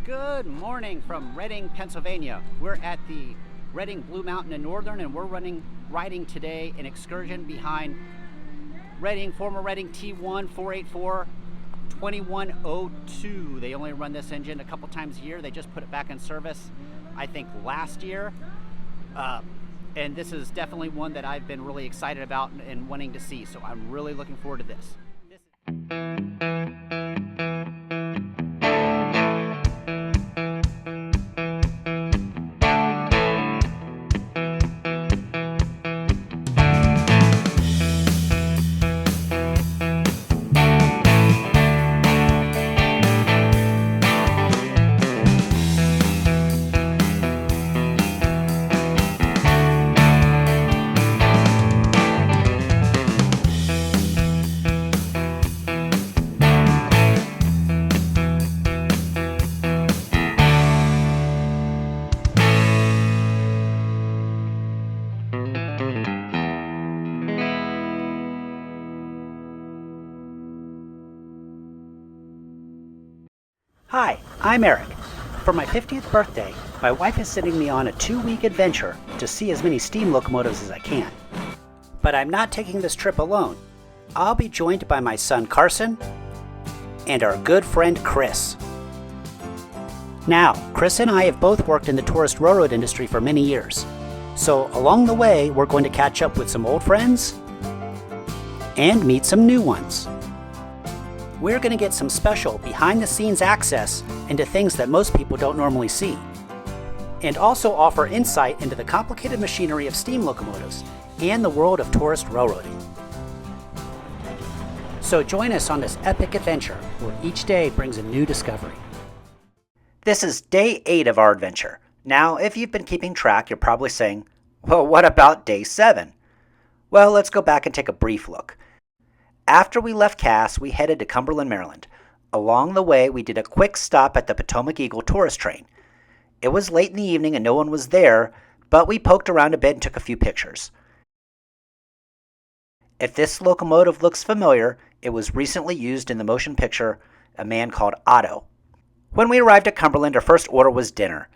Good morning from Reading, Pennsylvania. We're at the Reading Blue Mountain in Northern, and we're riding today an excursion behind Reading, former Reading T1 484 2102. They only run this engine a couple times a year. They just put it back in service, I think, last year. And this is definitely one that I've been really excited about and wanting to see. So I'm really looking forward to this. Hi, I'm Eric. For my 50th birthday, my wife is sending me on a 2-week adventure to see as many steam locomotives as I can. But I'm not taking this trip alone. I'll be joined by my son Carson and our good friend Chris. Now, Chris and I have both worked in the tourist railroad industry for many years. So along the way, we're going to catch up with some old friends and meet some new ones. We're going to get some special behind-the-scenes access into things that most people don't normally see, and also offer insight into the complicated machinery of steam locomotives and the world of tourist railroading. So join us on this epic adventure where each day brings a new discovery. This is day 8 of our adventure. Now, if you've been keeping track, you're probably saying, well, what about day 7? Well, let's go back and take a brief look. After we left Cass, we headed to Cumberland, Maryland. Along the way, we did a quick stop at the Potomac Eagle tourist train. It was late in the evening and no one was there, but we poked around a bit and took a few pictures. If this locomotive looks familiar, it was recently used in the motion picture A Man Called Otto. When we arrived at Cumberland, our first order was dinner.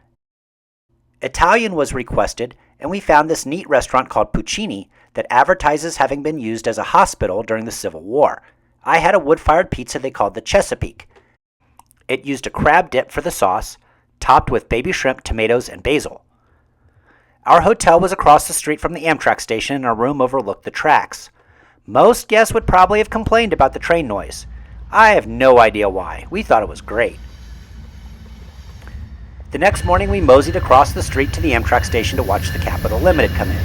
Italian was requested, and we found this neat restaurant called Puccini that advertises having been used as a hospital during the Civil War. I had a wood-fired pizza they called the Chesapeake. It used a crab dip for the sauce, topped with baby shrimp, tomatoes, and basil. Our hotel was across the street from the Amtrak station, and our room overlooked the tracks. Most guests would probably have complained about the train noise. I have no idea why. We thought it was great. The next morning, we moseyed across the street to the Amtrak station to watch the Capital Limited come in.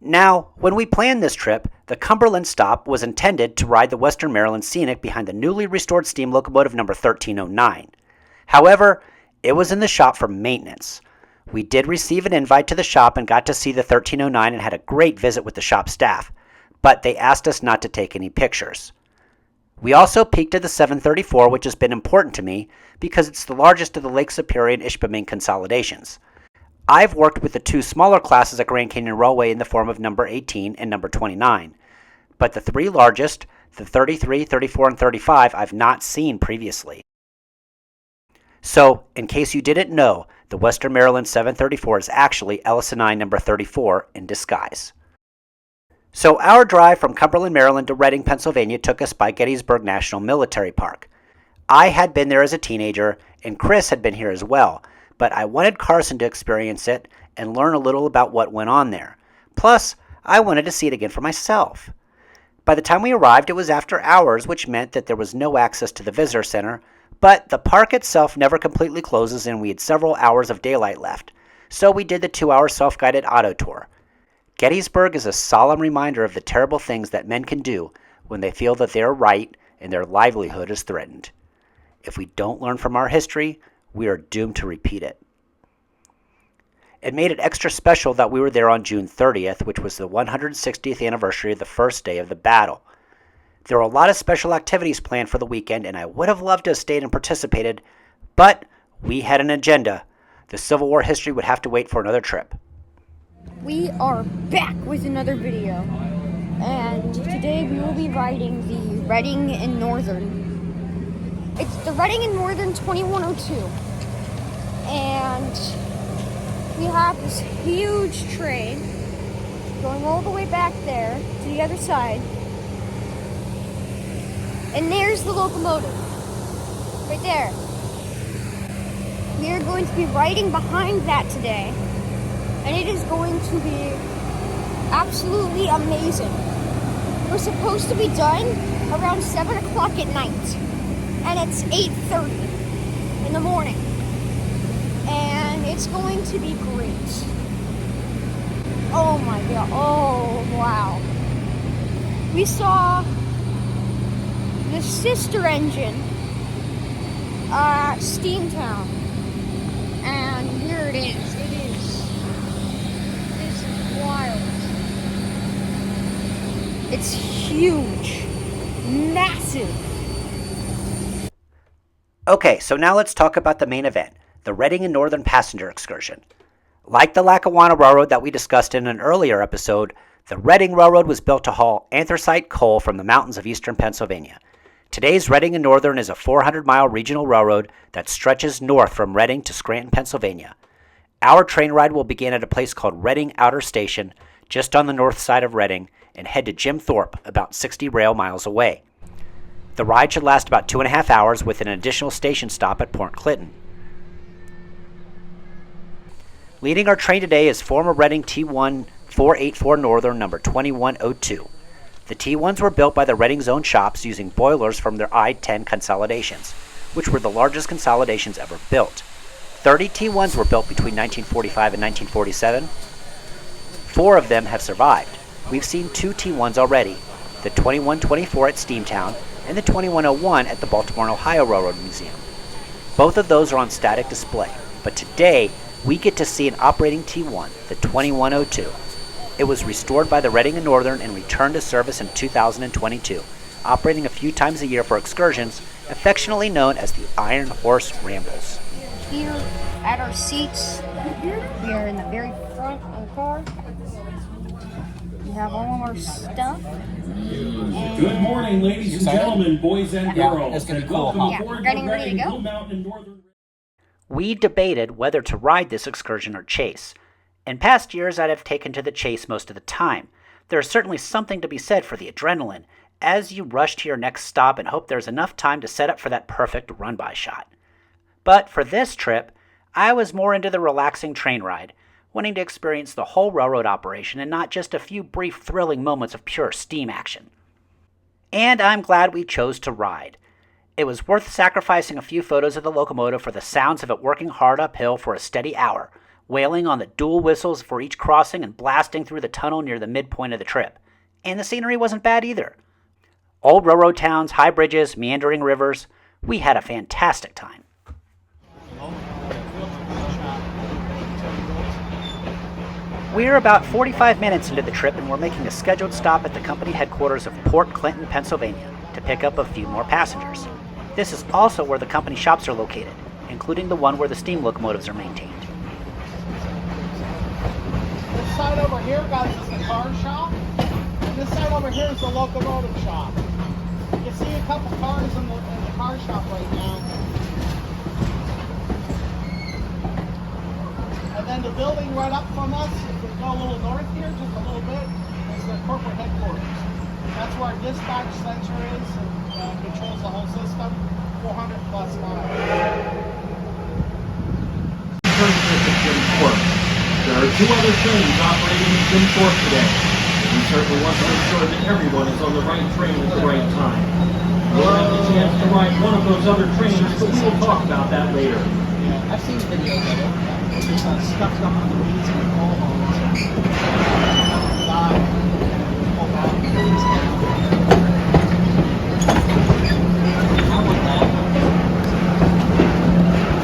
Now, when we planned this trip, the Cumberland stop was intended to ride the Western Maryland Scenic behind the newly restored steam locomotive number 1309. However, it was in the shop for maintenance. We did receive an invite to the shop and got to see the 1309 and had a great visit with the shop staff, but they asked us not to take any pictures. We also peeked at the 734, which has been important to me because it's the largest of the Lake Superior and Ishpeming consolidations. I've worked with the 2 smaller classes at Grand Canyon Railway in the form of number 18 and number 29, but the 3 largest, the 33, 34, and 35, I've not seen previously. So, in case you didn't know, the Western Maryland 734 is actually LS&I number 34 in disguise. So our drive from Cumberland, Maryland to Reading, Pennsylvania took us by Gettysburg National Military Park. I had been there as a teenager, and Chris had been here as well, but I wanted Carson to experience it and learn a little about what went on there. Plus, I wanted to see it again for myself. By the time we arrived, it was after hours, which meant that there was no access to the visitor center, but the park itself never completely closes and we had several hours of daylight left, so we did the 2-hour self-guided auto tour. Gettysburg is a solemn reminder of the terrible things that men can do when they feel that they are right and their livelihood is threatened. If we don't learn from our history, we are doomed to repeat it. It made it extra special that we were there on June 30th, which was the 160th anniversary of the first day of the battle. There were a lot of special activities planned for the weekend, and I would have loved to have stayed and participated, but we had an agenda. The Civil War history would have to wait for another trip. We are back with another video, and today we will be riding the Reading and Northern It's the Reading and Northern 2102. And we have this huge train going all the way back there to the other side. And there's the locomotive. Right there. We are going to be riding behind that today. And it is going to be absolutely amazing. We're supposed to be done around 7 o'clock at night. And it's 8:30 in the morning. And it's going to be great. Oh my god. Oh, wow. We saw the sister engine, Steamtown. And here it is. It's wild. It's huge. Massive. Okay, so now let's talk about the main event, the Reading and Northern Passenger Excursion. Like the Lackawanna Railroad that we discussed in an earlier episode, the Reading Railroad was built to haul anthracite coal from the mountains of eastern Pennsylvania. Today's Reading and Northern is a 400-mile regional railroad that stretches north from Reading to Scranton, Pennsylvania. Our train ride will begin at a place called Reading Outer Station, just on the north side of Reading, and head to Jim Thorpe, about 60 rail miles away. The ride should last about 2.5 hours with an additional station stop at Port Clinton. Leading our train today is former Reading T1 484 Northern number 2102. The T1s were built by the Reading's own shops using boilers from their I-10 consolidations, which were the largest consolidations ever built. 30 T1s were built between 1945 and 1947. 4 of them have survived. We've seen 2 T1s already, the 2124 at Steamtown and the 2101 at the Baltimore and Ohio Railroad Museum. Both of those are on static display, but today we get to see an operating T1, the 2102. It was restored by the Reading and Northern and returned to service in 2022, operating a few times a year for excursions, affectionately known as the Iron Horse Rambles. Here at our seats, we are in the very front of the car. We have all of our stuff. Good morning, ladies and gentlemen, boys and girls. It's gonna be cool. Ready to go? We debated whether to ride this excursion or chase. In past years, I'd have taken to the chase most of the time. There is certainly something to be said for the adrenaline, as you rush to your next stop and hope there's enough time to set up for that perfect run-by shot. But for this trip, I was more into the relaxing train ride, wanting to experience the whole railroad operation and not just a few brief thrilling moments of pure steam action. And I'm glad we chose to ride. It was worth sacrificing a few photos of the locomotive for the sounds of it working hard uphill for a steady hour, wailing on the dual whistles for each crossing and blasting through the tunnel near the midpoint of the trip. And the scenery wasn't bad either. Old railroad towns, high bridges, meandering rivers. We had a fantastic time. We're about 45 minutes into the trip and we're making a scheduled stop at the company headquarters of Port Clinton, Pennsylvania, to pick up a few more passengers. This is also where the company shops are located, including the one where the steam locomotives are maintained. This side over here, guys, is the car shop. And this side over here is the locomotive shop. You see a couple cars in the car shop right now. And then the building right up from us, if we go a little north here, just a little bit, is the corporate headquarters. That's where our dispatch center is and controls the whole system. 400 plus miles. Jim Thorpe. There are 2 other trains operating in Jim Thorpe today. We certainly want to make sure that everyone is on the right train at the right time. We'll have the chance to ride one of those other trains, but we will talk about that later. Yeah, I've seen videos of it. It's stuck up on the wheels and the coal holes. Pull back and things down. How was that?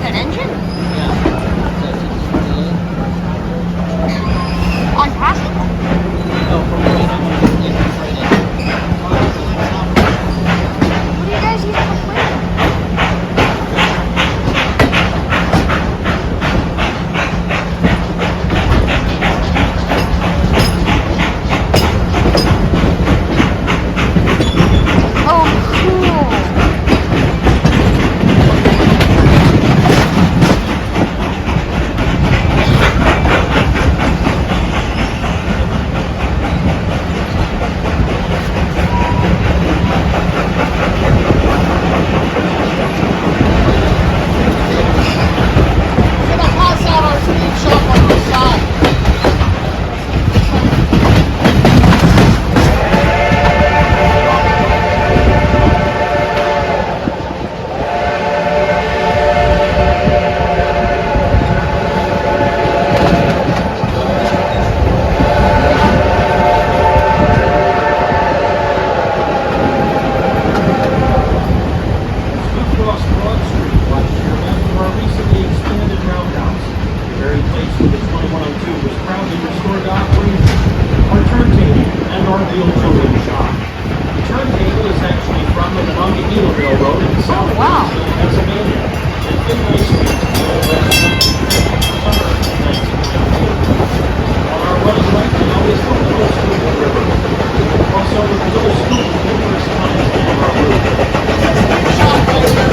An engine? Yeah. On passenger? No, for me, I want to get this right in. What do you guys use for freight? south wow. of Pennsylvania. It's been nice to summer of 1992. On our running right now is the Little Schuylkill River. We'll cross over the Little Schuylkill numerous times along our route. That's a big shot right there.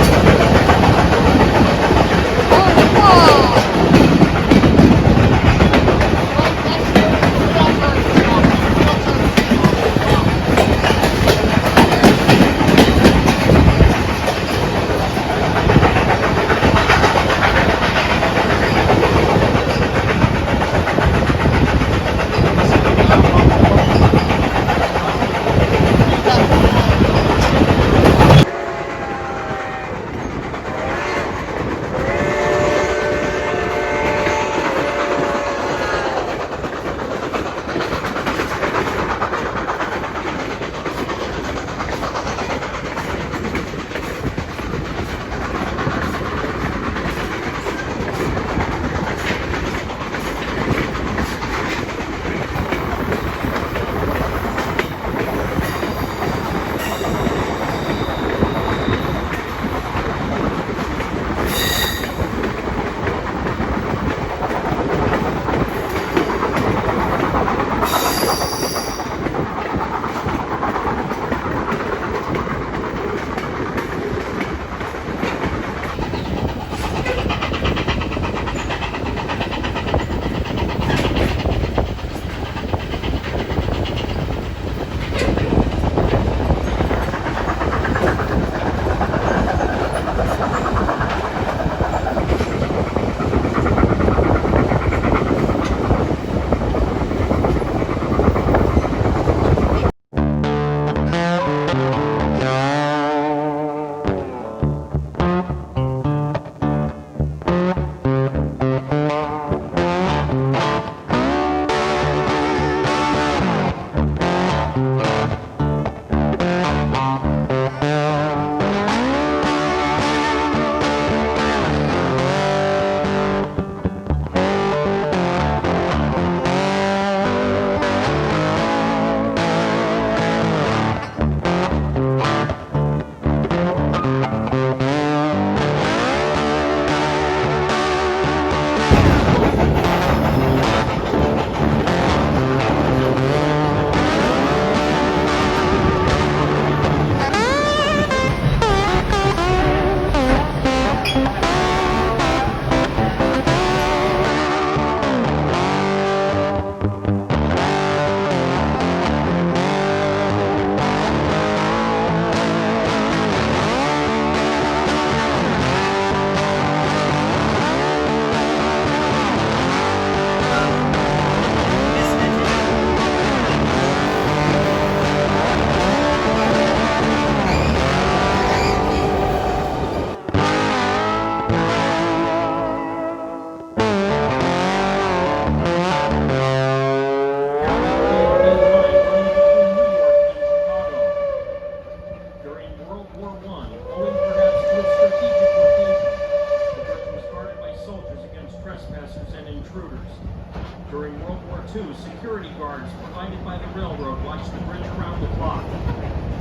Security guards provided by the railroad watched the bridge around the clock.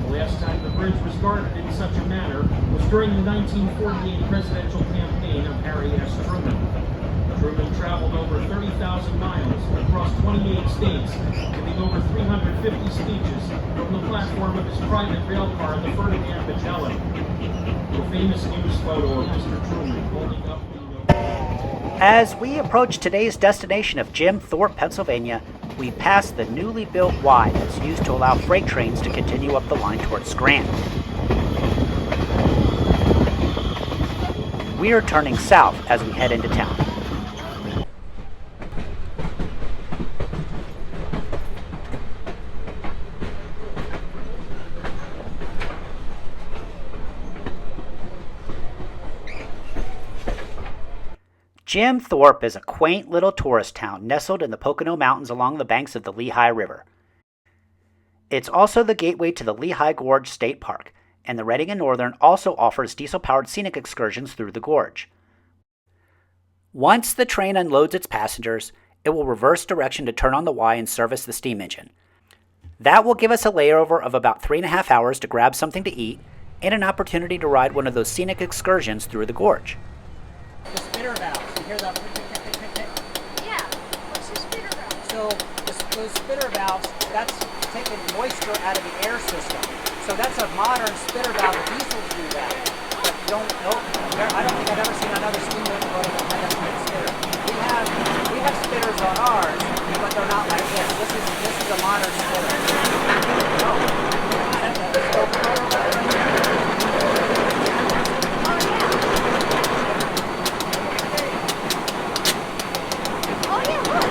The last time the bridge was guarded in such a manner was during the 1948 presidential campaign of Harry S. Truman. Truman traveled over 30,000 miles across 28 states, giving over 350 speeches from the platform of his private rail car, the Ferdinand Magellan. The famous news photo of Mr. Truman holding up the... As we approach today's destination of Jim Thorpe, Pennsylvania, we pass the newly built Y that's used to allow freight trains to continue up the line towards Scranton. We are turning south as we head into town. Jim Thorpe is a quaint little tourist town nestled in the Pocono Mountains along the banks of the Lehigh River. It's also the gateway to the Lehigh Gorge State Park, and the Reading and Northern also offers diesel-powered scenic excursions through the gorge. Once the train unloads its passengers, it will reverse direction to turn on the Y and service the steam engine. That will give us a layover of about 3.5 hours to grab something to eat, and an opportunity to ride one of those scenic excursions through the gorge. The spitter valves. You hear the tick, tick, tick, tick, tick? Yeah. What's the spitter valve? So those spitter valves, that's taking moisture out of the air system. So that's a modern spitter valve. The diesels do that. But I don't think I've ever seen another steam locomotive that has a spitter. We have spitters on ours, but they're not like this. This is a modern spitter. Oh yeah, look.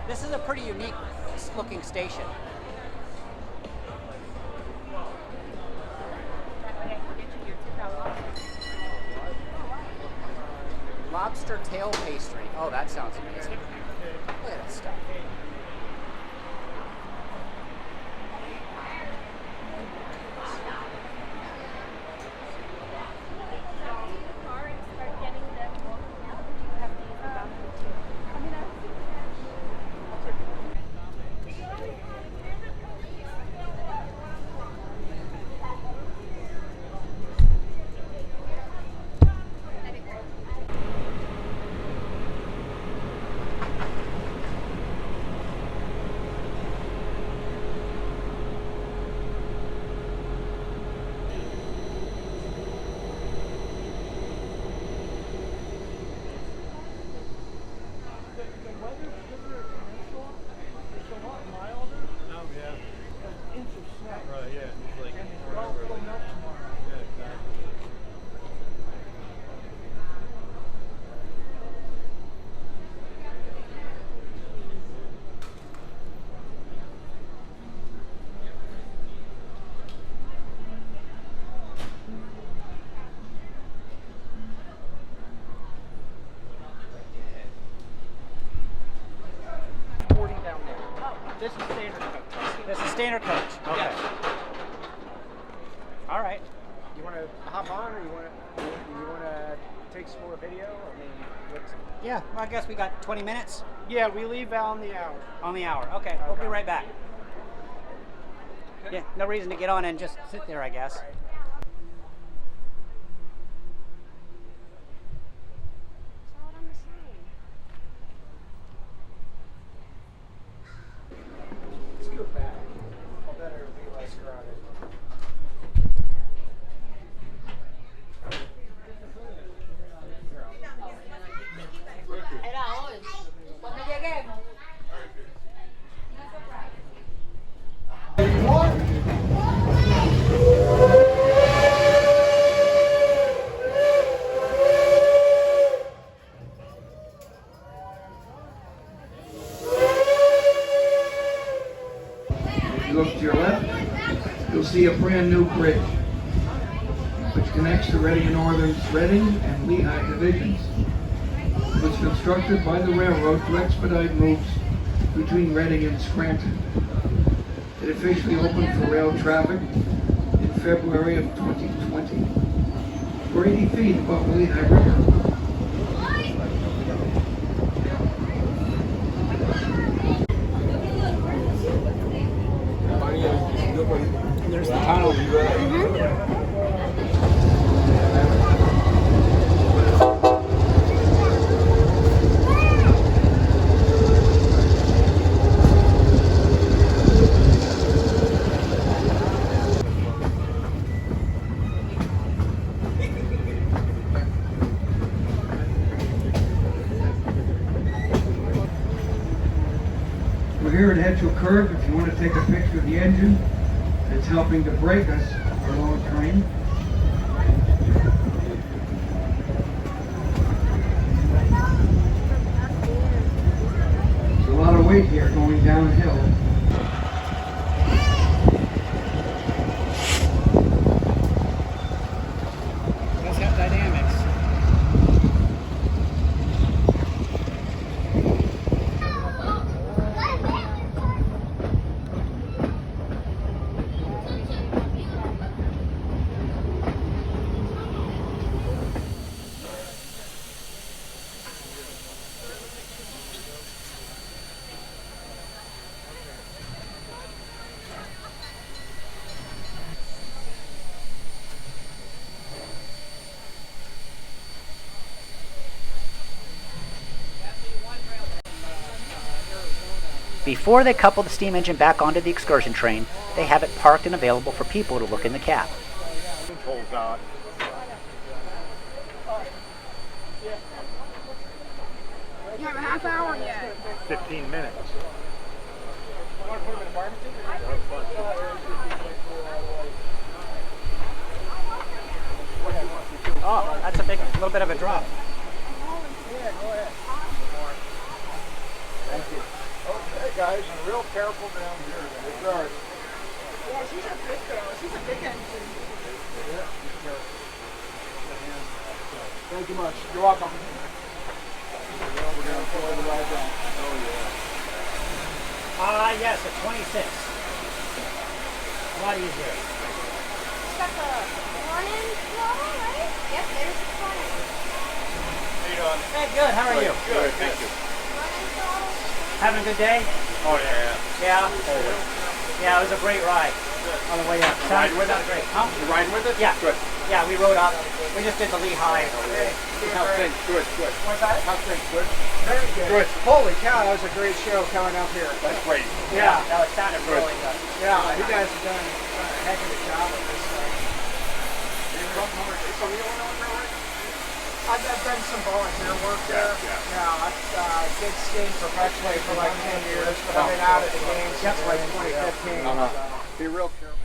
This is a pretty unique looking station. Lobster tail pastry. Oh, that sounds amazing. Look at that stuff. This is standard coach. This is standard coach. Okay. Yes. All right. You want to hop on, or you want to take some more video? I mean, Yeah, well, I guess we got 20 minutes yeah, we leave on the hour. on the hour. Okay, we'll be right back. Yeah, no reason to get on and just sit there, I guess. Saw it on the sign. Let's go back. I'll bet it'll be less crowded. If you look to your left, you'll see a brand new bridge which connects the Reading and Northern's Reading and Lehigh divisions. It was constructed by the railroad to expedite moves between Reading and Scranton. It officially opened for rail traffic in February of 2020. We're 80 feet above the Lehigh River. here at Hedgel Curve, if you want to take a picture of the engine, it's helping to brake us our long train. There's a lot of weight here going downhill. Let's have dynamics. Before they couple the steam engine back onto the excursion train, they have it parked and available for people to look in the cab. Controls out. You have a half hour yet. 15 minutes. Oh, that's a little bit of a drop. Okay, guys, and real careful down here. Sorry. Yeah, she's a big girl. She's a big engine. Thank you much. You're welcome. We're going to pull the ride down. Oh, yeah. Yes, at 26. A lot easier. It's got the front-end throttle, right? Yep, there's the front end. Hey, good. How are you? Good, thank you. Front-end throttle. Having a good day? Oh, yeah. Yeah. Yeah, it was a great ride on the way up. Riding with it? Sounded great. Huh? You riding with it? Yeah. Good. Yeah, we rode up. We just did the Lehigh. How's things? Good, good. What's that? How's things? Good? Very good. Good. Holy cow, that was a great show coming up here. That's great. Yeah, no, it sounded Good. really good. Yeah, you guys have done a heck of a job with this. I've done some volunteer work there. Yeah. I did skiing professionally for like 10 years, but I've been out of the game since like 2015. Be real careful.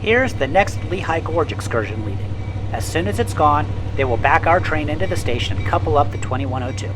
Here's the next Lehigh Gorge excursion leaving. As soon as it's gone, they will back our train into the station and couple up the 2102.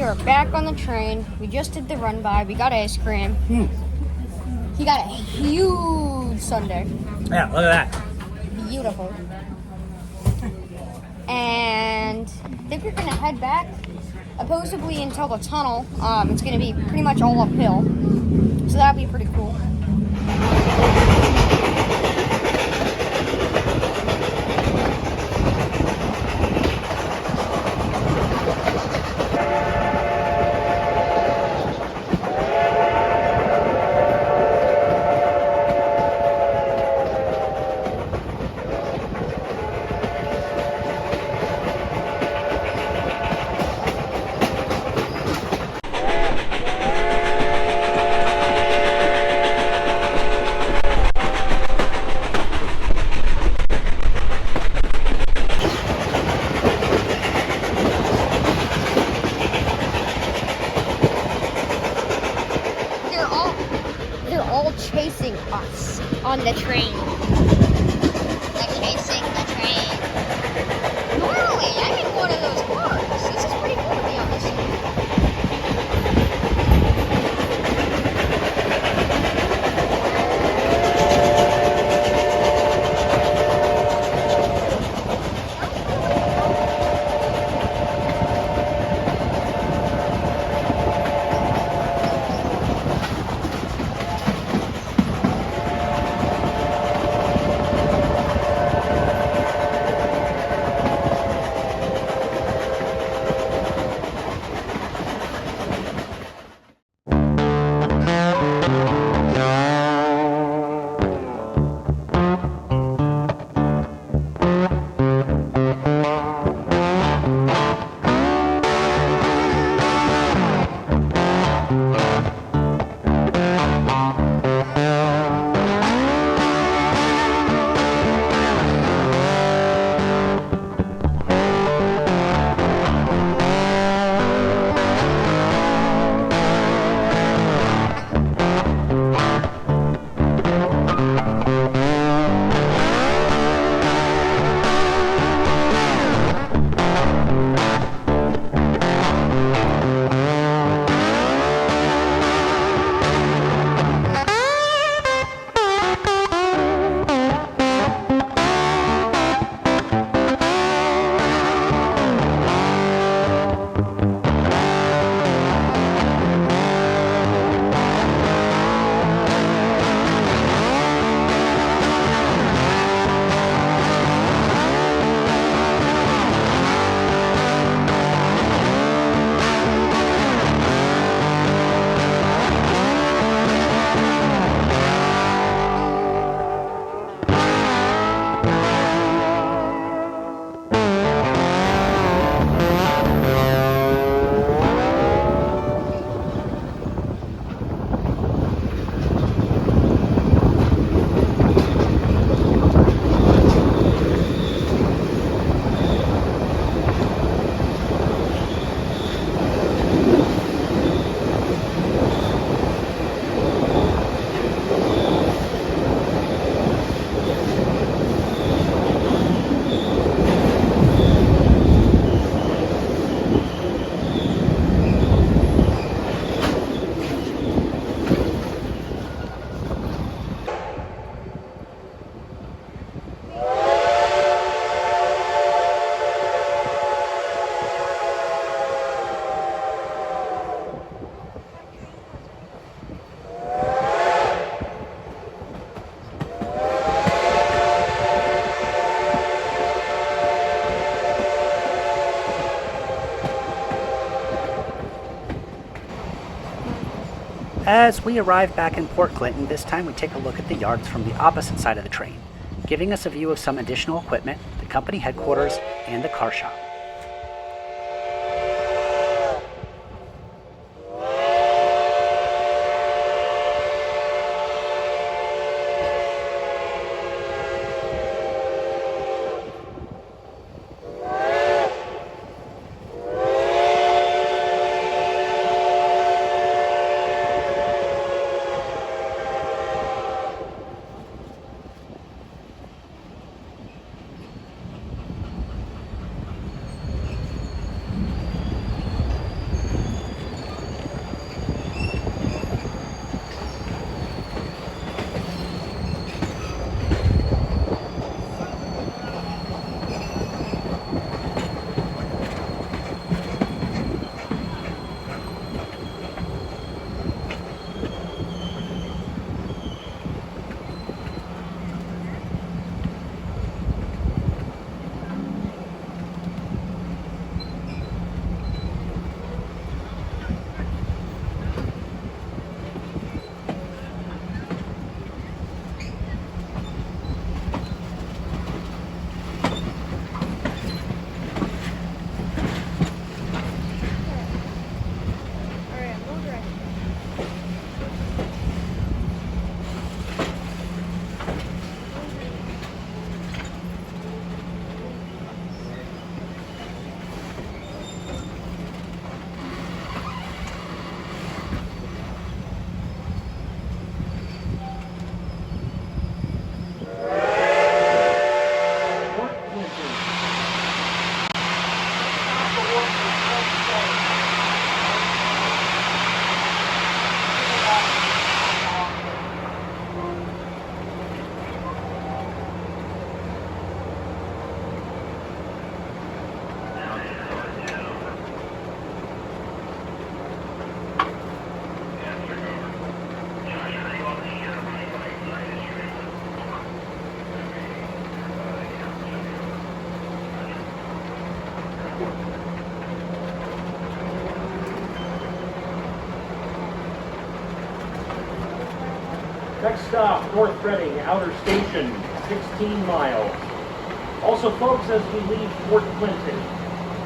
are back on the train. We just did the run by. We got ice cream. He got a huge sundae. Yeah, look at that. Beautiful. And I think we're gonna head back, supposedly until the tunnel. It's gonna be pretty much all uphill, so that'll be pretty cool. They're all chasing us on the train. They're chasing the train. Normally, I'm in one of those cars. This is pretty cool to be honest. As we arrive back in Port Clinton, this time we take a look at the yards from the opposite side of the train, giving us a view of some additional equipment, the company headquarters, and the car shop. Next stop, North Reading, Outer Station, 16 miles. Also, folks, as we leave Fort Clinton,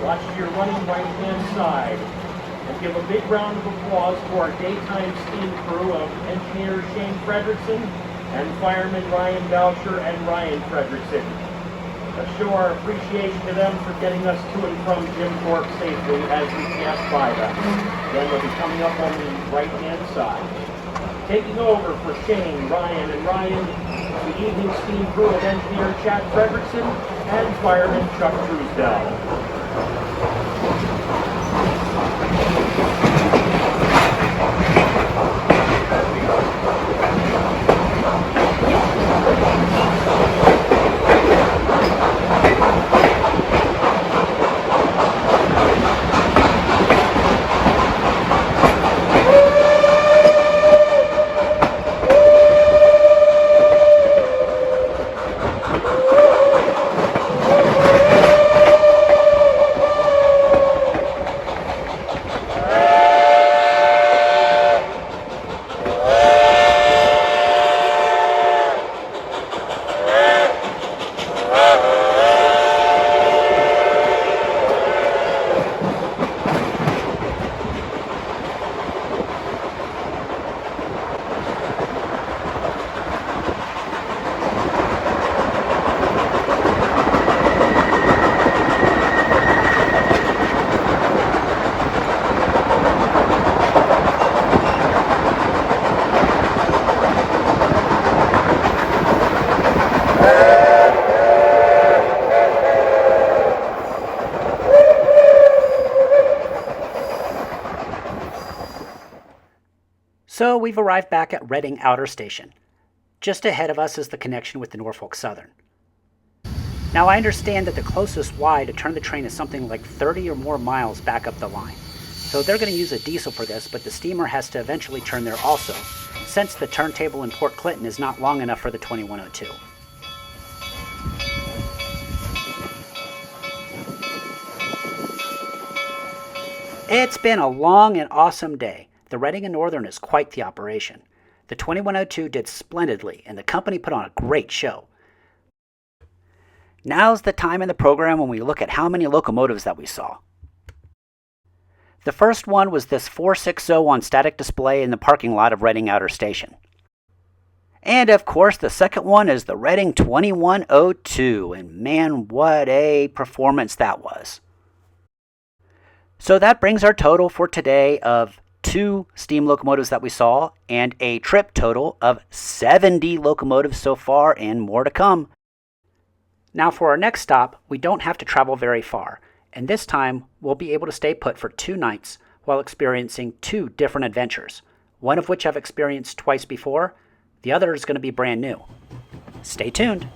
watch your running right-hand side and give a big round of applause to our daytime steam crew of engineer Shane Fredrickson and firemen Ryan Boucher and Ryan Fredrickson. Let's show our appreciation to them for getting us to and from Jim Thorpe safely as we pass by them. Then they'll be coming up on the right-hand side. Taking over for Shane, Ryan, and Ryan, the evening steam crew of engineer Chad Fredrickson and fireman Chuck Truesdell. So we've arrived back at Reading Outer Station. Just ahead of us is the connection with the Norfolk Southern. Now I understand that the closest Y to turn the train is something like 30 or more miles back up the line. So they're going to use a diesel for this, but the steamer has to eventually turn there also, since the turntable in Port Clinton is not long enough for the 2102. It's been a long and awesome day. The Reading and Northern is quite the operation. The 2102 did splendidly, and the company put on a great show. Now's the time in the program when we look at how many locomotives that we saw. The first one was this 460 on static display in the parking lot of Reading Outer Station. And of course, the second one is the Reading 2102, and man, what a performance that was. So that brings our total for today of 2 steam locomotives that we saw, and a trip total of 70 locomotives so far, and more to come. Now for our next stop, we don't have to travel very far, and this time we'll be able to stay put for 2 nights while experiencing 2 different adventures, one of which I've experienced twice before, the other is going to be brand new. Stay tuned.